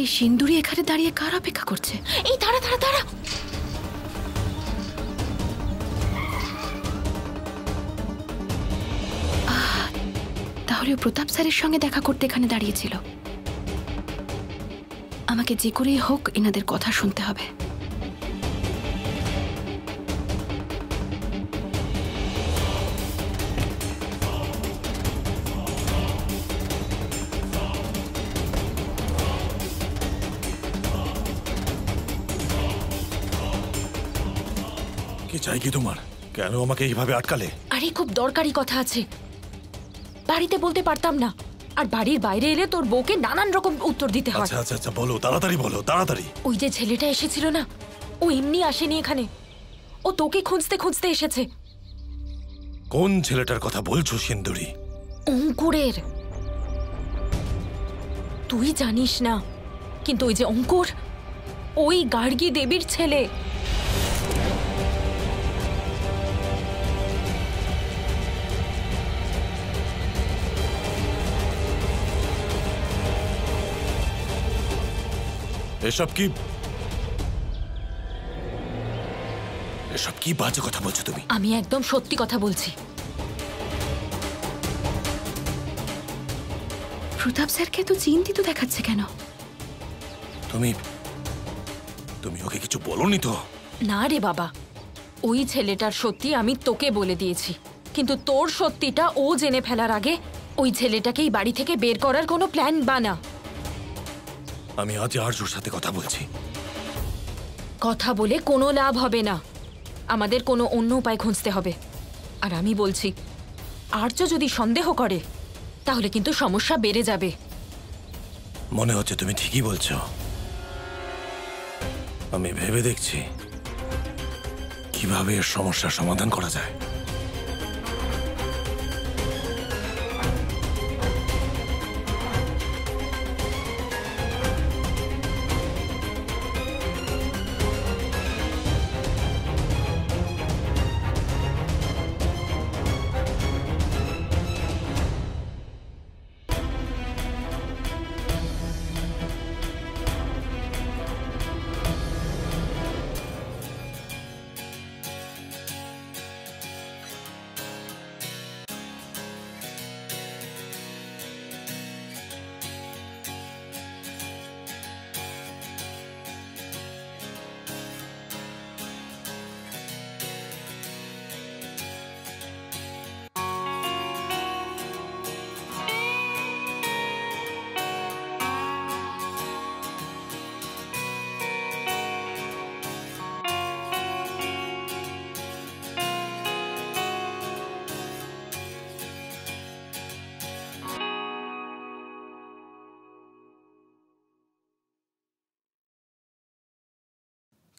এই সিন্দুরি এখানে দাঁড়িয়ে কার অপেক্ষা করছে? এই দাঁড়া দাঁড়া দাঁড়া, তাহলে প্রতাপ স্যারের সঙ্গে দেখা করতে এখানে দাঁড়িয়েছিল। আমাকে যে করেই হোক এনাদের কথা শুনতে হবে। কি চাই কি তোমার? কেন আমাকে এইভাবে আটকালে? আরে খুব দরকারি কথা আছে, বাড়িতে বলতে পারতাম না, আর বাড়ির বাইরে এলে তোর বউকে নানান রকম উত্তর দিতে হয়। আচ্ছা আচ্ছা আচ্ছা, বলো তাড়াতাড়ি, বলো তাড়াতাড়ি। ওই যে ছেলেটা এসেছিল না, ও এমনি আসেনি এখানে, ও তোকে খুঁজতে খুঁজতে এসেছে। কোন ছেলেটার কথা বলছো সিন্দুরি? অঙ্কুরের। তুই জানিস না, কিন্তু ওই যে অঙ্কুর, ওই গার্গী দেবীর ছেলে। এসব কি বাজে কথা বলছো তুমি? আমি একদম সত্যি কথা বলছি। প্রতাপ স্যারকে তো চিন্তিত দেখাচ্ছে কেন? তুমি ওকে কিছু বলোনি তো? না রে বাবা, ওই ছেলেটার সত্যি আমি তোকে বলে দিয়েছি, কিন্তু তোর সত্যিটা ও জেনে ফেলার আগে ওই ছেলেটাকেই বাড়ি থেকে বের করার কোনো প্ল্যান বানা। আমি আজ আর্যর সাথে কথা বলছি। কথা বলে কোনো লাভ হবে না, আমাদের কোনো অন্য উপায় খুঁজতে হবে। আর আমি বলছি, আর্য যদি সন্দেহ করে তাহলে কিন্তু সমস্যা বেড়ে যাবে। মনে হচ্ছে তুমি ঠিকই বলছো। আমি ভেবে দেখছি কিভাবে এর সমস্যার সমাধান করা যায়।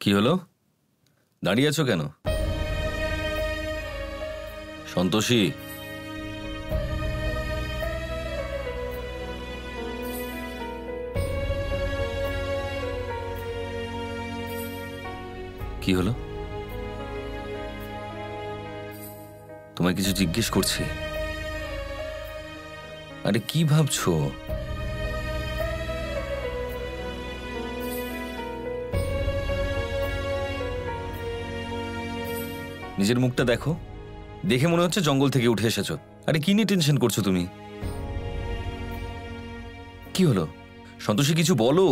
কি হলো? দাঁড়িয়ে আছো কেন? সন্তোষী, কি হলো? তোমায় কিছু জিজ্ঞেস করছি। আরে কি ভাবছো? নিজের মুখটা দেখো, দেখে মনে হচ্ছে জঙ্গল থেকে উঠে এসেছো। আরে কি নিয়ে টেনশন করছো তুমি? কি হলো সন্তোষী, কিছু বলো।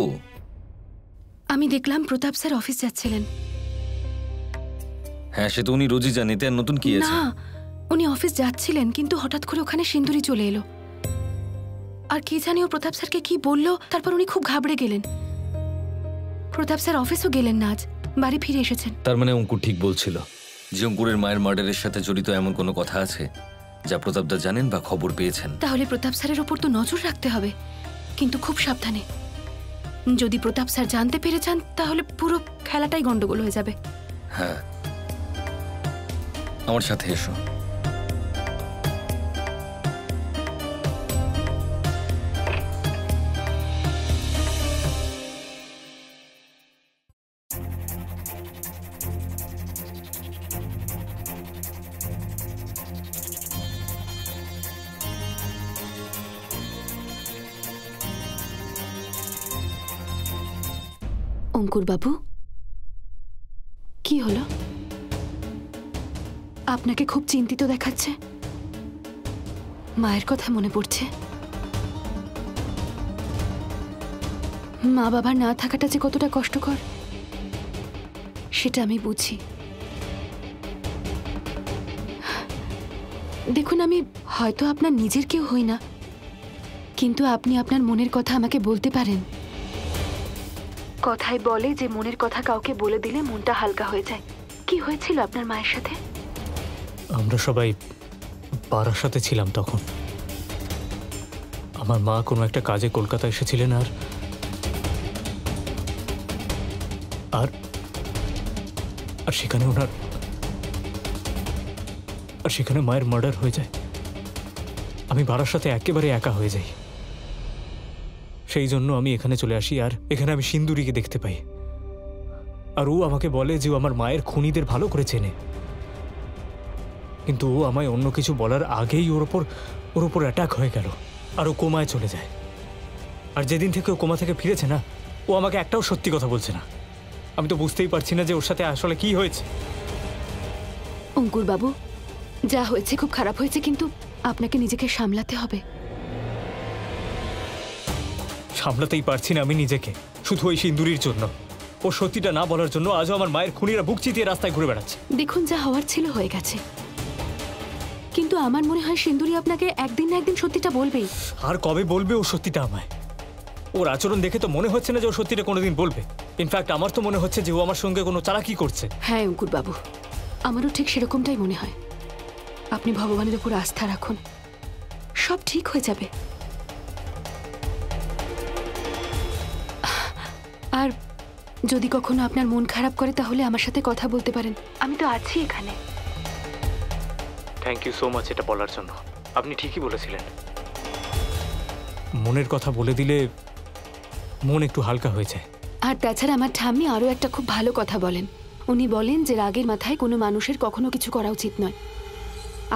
আমি দেখলাম প্রতাপ স্যার অফিস যাচ্ছিলেন। হ্যাঁ, সে তো উনি রোজই জান, এতে আর নতুন কি আছে? না, উনি অফিস যাচ্ছিলেন, কিন্তু হঠাৎ করে ওখানে সিন্দুরি চলে এলো। আর কে জানি ও প্রতাপ স্যারকে কি বললো, তারপর উনি খুব ঘাবড়ে গেলেন। প্রতাপ স্যার অফিসও গেলেন না, আজ বাড়ি ফিরে এসেছেন। তার মানে অঙ্কুর ঠিক বলছিল যে অঙ্কুরের মায়ের মার্ডারের সাথে জড়িত এমন কোনো কথা আছে যা প্রতাপদা জানেন বা খবর পেয়েছেন। তাহলে প্রতাপ স্যারের ওপর তো নজর রাখতে হবে, কিন্তু খুব সাবধানে। যদি প্রতাপ স্যার জানতে পেরে যান তাহলে পুরো খেলাটাই গন্ডগোল হয়ে যাবে। হ্যাঁ, আমার সাথে এসো। অঙ্কুর বাবু, কি হলো? আপনাকে খুব চিন্তিত দেখাচ্ছে। মায়ের কথা মনে পড়ছে। মা বাবার না থাকাটা যে কতটা কষ্টকর সেটা আমি বুঝি। দেখুন, আমি হয়তো আপনার নিজের কেউ হই না, কিন্তু আপনি আপনার মনের কথা আমাকে বলতে পারেন। কথায় বলে যে মনের কথা কাউকে বলে দিলে মনটা হালকা হয়ে যায়। কি হয়েছিল আপনার মায়ের সাথে? আমরা সবাই বারাসাতে ছিলাম তখন। আমার মা কোনো একটা কাজে কলকাতা এসেছিলেন আর আর আর সেখানে সেখানে মায়ের মার্ডার হয়ে যায়। আমি বারাসাতে একেবারে একা হয়ে যাই। সেই জন্য আমি এখানে চলে আসি, আর এখানে আমি সিন্দুরিকে দেখতে পাই। আর ও আমাকে বলে যে ও আমার মায়ের খুনিদের ভালো করে চেনে, কিন্তু ও আমায় অন্য কিছু বলার আগেই ওর ওপর অ্যাটাক হয়ে গেল আর ও কোমায় চলে যায়। আর যেদিন থেকে ও কোমা থেকে ফিরেছে না, ও আমাকে একটাও সত্যি কথা বলছে না। আমি তো বুঝতেই পারছি না যে ওর সাথে আসলে কি হয়েছে। অঙ্কুর বাবু, যা হয়েছে খুব খারাপ হয়েছে, কিন্তু আপনাকে নিজেকে সামলাতে হবে। সামলাতেই পারছি না আমি নিজেকে, শুধু ওই সিন্দুরির জন্য। ও সত্যিটা না বলার জন্য আজও আমার মায়ের খুনিরা বুক চিতিয়ে রাস্তায় ঘুরে বেড়াচ্ছে। দেখুন, যা হওয়ার ছিল হয়ে গেছে, কিন্তু আমার মনে হয় সিন্দুরি আপনাকে একদিন না একদিন সত্যিটা বলবেই। আর কবে বলবে ও সত্যিটা আমায়? ওর আচরণ দেখে তো মনে হচ্ছে না যে ও সত্যিটা কোনোদিন বলবে। ইনফ্যাক্ট আমার তো মনে হচ্ছে যে ও আমার সঙ্গে কোনো চালাকি করছে। হ্যাঁ অঙ্কুর বাবু, আমারও ঠিক সেরকমটাই মনে হয়। আপনি ভগবানের উপর আস্থা রাখুন, সব ঠিক হয়ে যাবে। আর যদি কখনো আপনার মন খারাপ করে তাহলে আমার সাথে কথা বলতে পারেন, আমি তো আছি এখানে। থ্যাংক ইউ সো মাচ এটা বলার জন্য। আপনি ঠিকই বলেছিলেন, মনের কথা বলে দিলে মন একটু হালকা হয়ে যায়। আর তাছাড়া আমার ঠাম্মি আরও একটা খুব ভালো কথা বলেন। উনি বলেন যে রাগের মাথায় কোনো মানুষের কখনো কিছু করা উচিত নয়।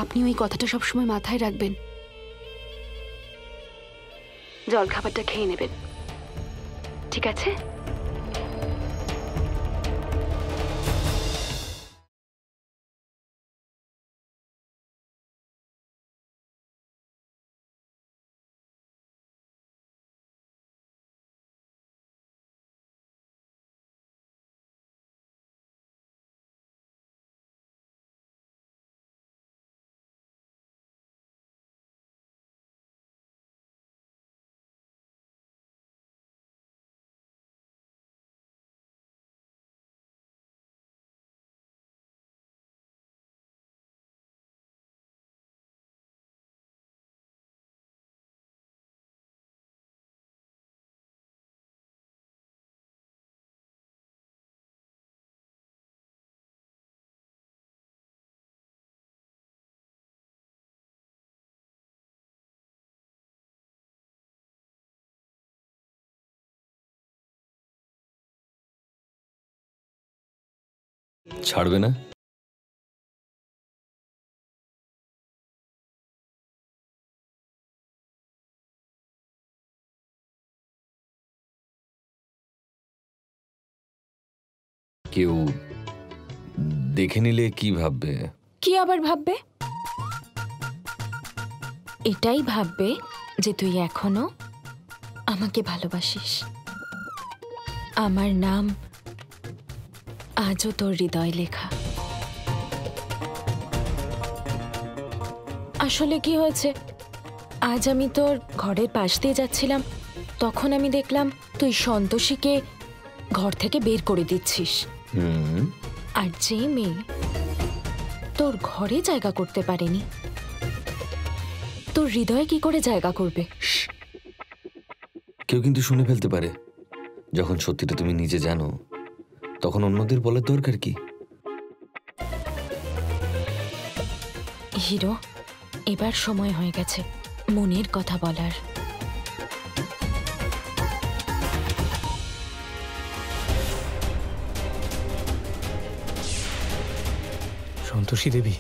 আপনি ওই কথাটা সবসময় মাথায় রাখবেন। জলখাবারটা খেয়ে নেবেন, ঠিক আছে? ছাড়বে না? কেউ দেখে নিলে কি ভাববে? কি আবার ভাববে? এটাই ভাববে যে তুই এখনো আমাকে ভালোবাসিস। আমার নাম আজও তোর হৃদয় লেখা। আসলে কি হয়েছে, আজ আমি তোর ঘরের পাশ দিয়ে যাচ্ছিলাম, তখন আমি দেখলাম তুই সন্তোষীকে ঘর থেকে বের করে দিচ্ছিস। আর যে মেয়ে তোর ঘরে জায়গা করতে পারেনি, তোর হৃদয়ে কি করে জায়গা করবে? কেউ কিন্তু শুনে ফেলতে পারে। যখন সত্যিটা তুমি নিজে জানো, তখন অন্যদের বলার দরকার কি? হিরো, এবার সময় হয়ে গেছে মনের কথা বলার। সন্তোষী দেবী,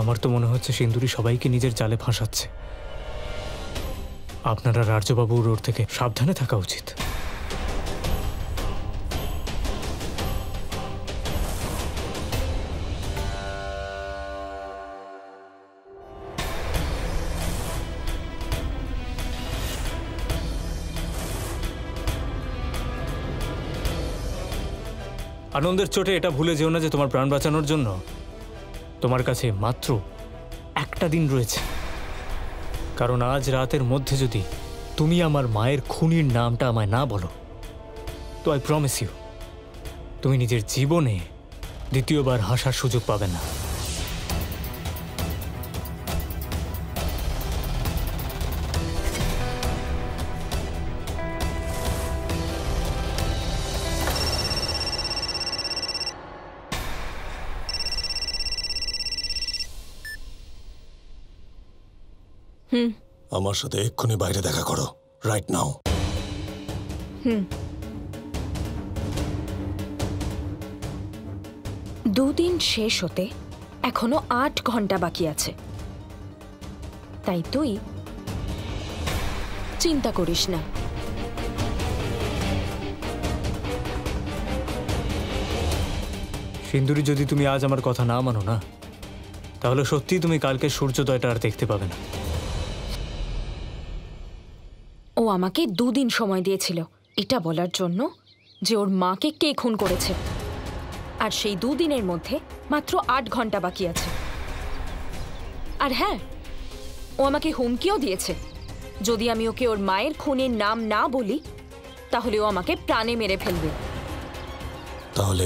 আমার তো মনে হচ্ছে সিন্দুরি সবাইকে নিজের জালে ফাঁসাচ্ছে। আপনারা রাজ্যবাবুর ওর থেকে সাবধানে থাকা উচিত। আনন্দের চোটে এটা ভুলে যেও না যে তোমার প্রাণ বাঁচানোর জন্য তোমার কাছে মাত্র একটা দিন রয়েছে। কারণ আজ রাতের মধ্যে যদি তুমি আমার মায়ের খুনির নামটা আমায় না বলো, তো আই প্রমিস ইউ তুমি নিজের জীবনে দ্বিতীয়বার হাসার সুযোগ পাবে না। আমার সাথে এক্ষুনি বাইরে দেখা করো, রাইট নাও। দুদিন শেষ হতে এখনো 8 ঘন্টা বাকি আছে, তাই তুই চিন্তা করিস না। সিন্দুরি, যদি তুমি আজ আমার কথা না মানো না, তাহলে সত্যি তুমি কালকে সূর্যোদয়টা আর দেখতে পাবে না। ও আমাকে 2 দিন সময় দিয়েছিল এটা বলার জন্য যে ওর মাকে কে খুন করেছে, আর সেই 2 দিনের মধ্যে মাত্র 8 ঘন্টা বাকি আছে। আর হ্যাঁ, ও আমাকে হুমকিও দিয়েছে, যদি আমি ওকে ওর মায়ের খুনের নাম না বলি তাহলে ও আমাকে প্রাণে মেরে ফেলবে। তাহলে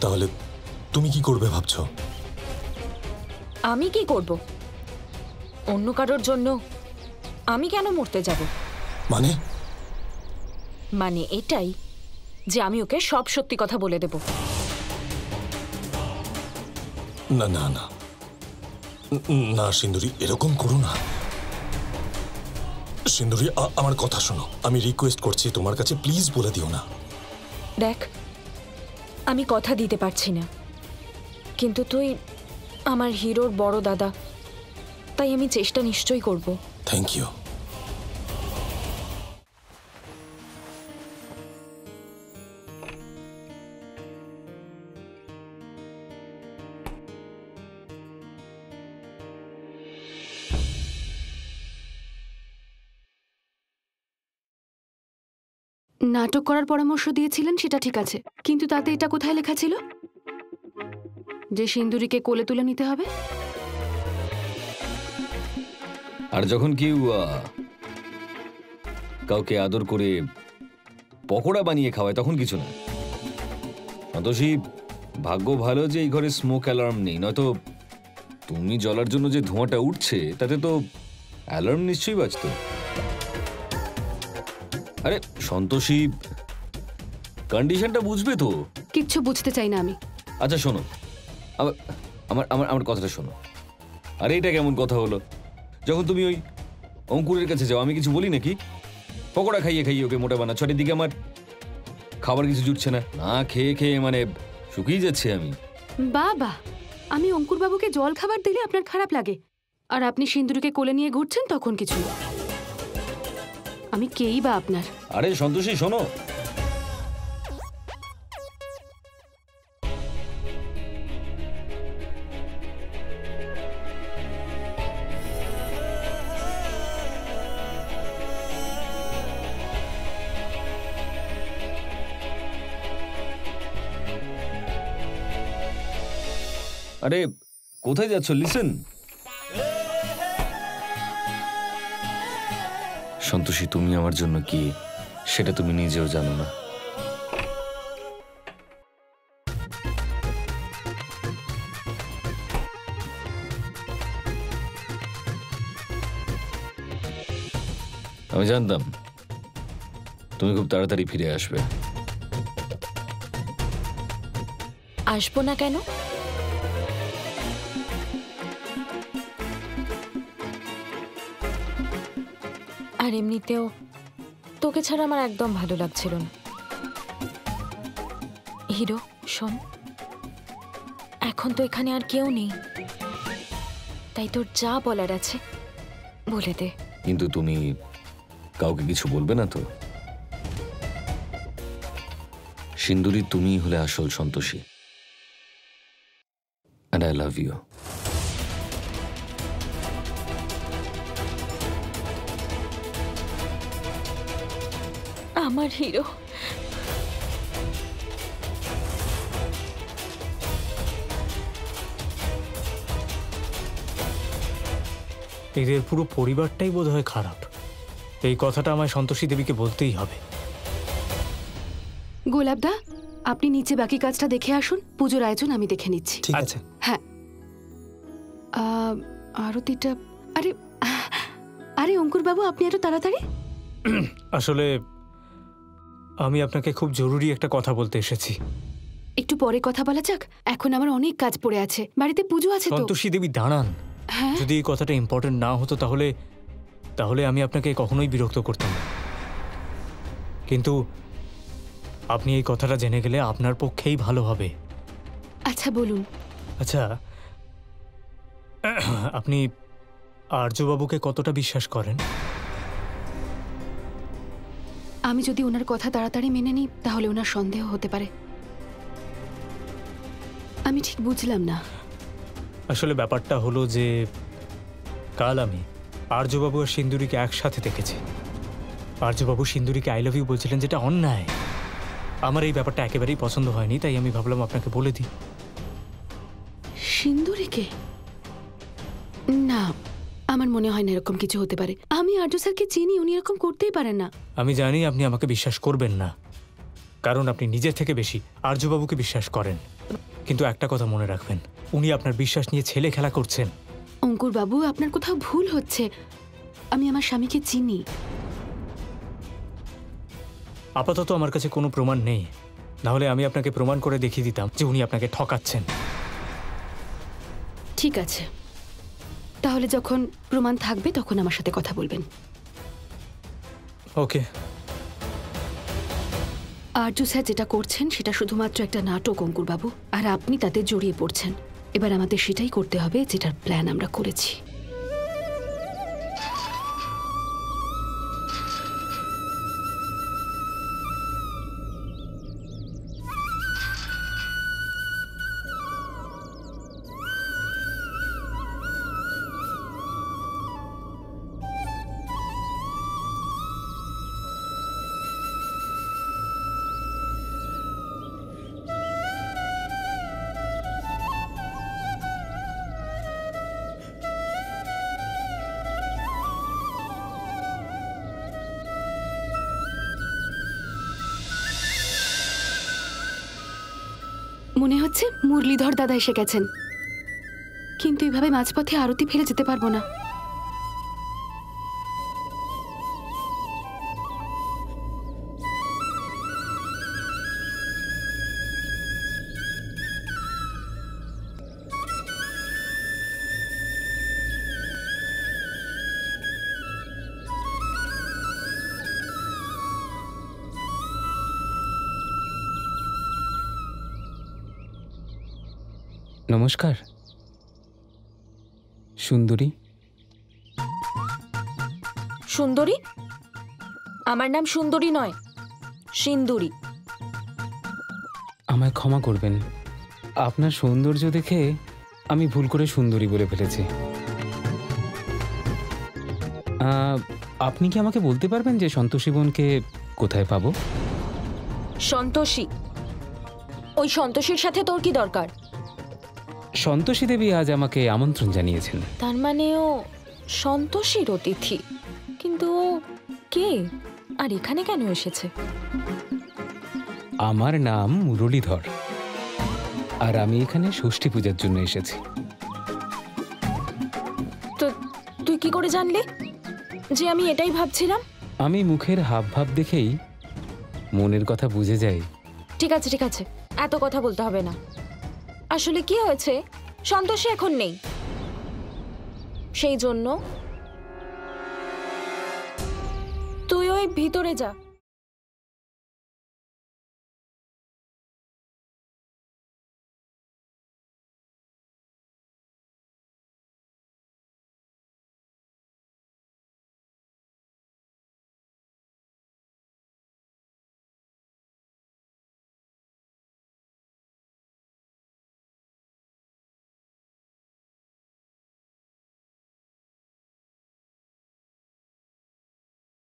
তাহলে তুমি কি করবে ভাবছো? আমি কি করব? অন্য কারোর জন্য আমি কেন মরতে যাব? মানে এটাই যে আমি ওকে সব সত্যি কথা বলে দেব। না না না না সিন্দুরি, এরকম করো না। সিন্দুরি, আমার কথা শোনো, আমি রিকোয়েস্ট করছি তোমার কাছে, প্লিজ বলে দিও না। দেখ, আমি কথা দিতে পারছি না, কিন্তু তুই আমার হিরোর বড় দাদা, তাই আমি চেষ্টা নিশ্চয়ই করব। Thank you. নাটক করার পরামর্শ দিয়েছিলেন সেটা ঠিক আছে, কিন্তু তাতে এটা কোথায় লেখা ছিল যে সিন্দুরিকে কোলে তুলে নিতে হবে? আর যখন কেউ কাউকে আদর করে পকোড়া বানিয়ে খাওয়ায় তখন কিছু না। সন্তোষী, ভাগ্য ভালো যে এই ঘরে স্মোক অ্যালার্ম নেই, নয়তো তুমি জ্বলার জন্য যে ধোঁয়াটা উঠছে তাতে তো অ্যালার্ম নিশ্চয়ই বাজতো। আরে সন্তোষী, কন্ডিশনটা বুঝবে তো? কিচ্ছু বুঝতে চাই না আমি। আচ্ছা শোনো, আমার আমার আমার আমার কথাটা শোনো। আরে এটা কেমন কথা হলো? যখন তুমি ওই অঙ্কুরের কাছে যাও আমি কিছু বলি নাকি? পকোড়া খাইয়ে খাইয়ে ওকে মোটা বানাচ্ছ, আর এদিকে আমার খাবার কিছু জুটছে না, না খেয়ে খেয়ে মানে শুকিয়ে যাচ্ছে আমি। বাবা, আমি অঙ্কুর বাবুকে জল খাবার দিলে আপনার খারাপ লাগে, আর আপনি সিন্দুরিকে কোলে নিয়ে ঘুরছেন তখন কিছু না। আমি কেই বা আপনার? আরে সন্তোষী শোনো, আরে কোথায় যাচ্ছ? লিসেন, সন্তোষী, তুমি আমার জন্য কি সেটা তুমি নিজেও জানো না। আমি জানতাম তুমি খুব তাড়াতাড়ি ফিরে আসবে। আসবো না কেন? আর এমনিতেও তোকে ছাড়া আমার একদম ভালো লাগছিল না। হিরো শোন, এখন তো এখানে আর কেউ নেই, তাই তোর যা বলার আছে বলে দে। কিন্তু তুমি কাউকে কিছু বলবে না তো? সিন্দুরি, তুমি হলে আসল Santoshi, and I love you. আমার হিরো, এদের পুরো পরিবারটাই বোধহয় খারাপ। এই কথাটা আমায় সন্তোষী দেবীকে বলতেই হবে। গোলাপদা, আপনি নিচে বাকি কাজটা দেখে আসুন, পুজোর আয়োজন আমি দেখে নিচ্ছি। ঠিক আছে। হ্যাঁ, আরতিটা, আরে আরে অঙ্কুর বাবু, আপনি এত তাড়াতাড়ি? আসলে আমি আপনাকে খুব জরুরি একটা কথা বলতে এসেছি। একটু পরে কথা বলা যাক, এখন আমার অনেক কাজ পড়ে আছে, বাড়িতে পুজো আছে তো। সন্তোষী দেবী দাঁড়ান, হ্যাঁ, যদি এই কথাটা ইম্পর্টেন্ট না হতো তাহলে তাহলে আমি আপনাকে কখনোই বিরক্ত করতাম না। কিন্তু আপনি এই কথাটা জেনে গেলে আপনার পক্ষেই ভালো হবে। আচ্ছা বলুন। আচ্ছা, আপনি আর্যবাবুকে কতটা বিশ্বাস করেন? আমি যদি ওনার কথা তাড়াতাড়ি মেনে নিই তাহলে ওনার সন্দেহ হতে পারে। আমি ঠিক বুঝলাম না। আসলে ব্যাপারটা হলো যে কাল আমি আর্যবাবু আর সিন্দুরিকে একসাথে দেখেছি। আর্যবাবু সিন্দুরিকে আই লাভ ইউ বলছিলেন, যেটা অন্যায়। আমার এই ব্যাপারটা একেবারেই পছন্দ হয়নি, তাই আমি ভাবলাম আপনাকে বলে দিই। সিন্দুরিকে? না, আমার মনে হয় না এরকম কিছু হতে পারে। আমি আর্য স্যারকে চিনি, উনি এরকম করতেই পারেন না। আমি জানি আপনি আমাকে বিশ্বাস করবেন না, কারণ আপনি নিজের থেকে বেশি আর্যবাবুকে বিশ্বাস করেন। কিন্তু একটা কথা মনে রাখবেন, উনি আপনার বিশ্বাস নিয়ে ছেলে খেলা করছেন। অঙ্কুর বাবু, আপনার কোথাও ভুল হচ্ছে। আমি আমার স্বামীকে চিনি। আপাতত আমার কাছে কোনো প্রমাণ নেই, নাহলে আমি আপনাকে প্রমাণ করে দেখিয়ে দিতাম যে উনি আপনাকে ঠকাচ্ছেন। ঠিক আছে, তাহলে যখন প্রমাণ থাকবে তখন আমার সাথে কথা বলবেন। ওকে। আর্য স্যার যেটা করছেন সেটা শুধুমাত্র একটা নাটক অঙ্কুর বাবু, আর আপনি তাতে জড়িয়ে পড়ছেন। এবার আমাদের সেটাই করতে হবে যেটার প্ল্যান আমরা করেছি। মনে হচ্ছে মুরলীধর দাদা এসে গেছেন, কিন্তু এভাবে মাঝপথে আরতি ফেলে যেতে পারবো না। নমস্কার সুন্দরী। সুন্দরী? আমার নাম সুন্দরী নয়, সিন্দুরি। আমায় ক্ষমা করবেন, আপনার সৌন্দর্য দেখে আমি ভুল করে সুন্দরী বলে ফেলেছি। আপনি কি আমাকে বলতে পারবেন যে সন্তোষী বোনকে কোথায় পাবো? সন্তোষী? ওই সন্তোষীর সাথে তোর কি দরকার? সন্তোষী দেবী আজ আমাকে আমন্ত্রণ জানিয়েছেন। তার মানে ও সন্তোষীর অতিথি? কিন্তু ও কে, আর এখানে কেন এসেছে? আমার নাম মুরলীধর, আর আমি এখানে ষষ্ঠী পূজার জন্য এসেছি। তো তুই কি করে জানলি যে আমি এটাই ভাবছিলাম? আমি মুখের হাবভাব দেখেই মনের কথা বুঝে যাই। ঠিক আছে ঠিক আছে, এত কথা বলতে হবে না। আসলে কি হয়েছে, সন্তোষী এখন নেই, সেই জন্য তুই ওই ভিতরে যা।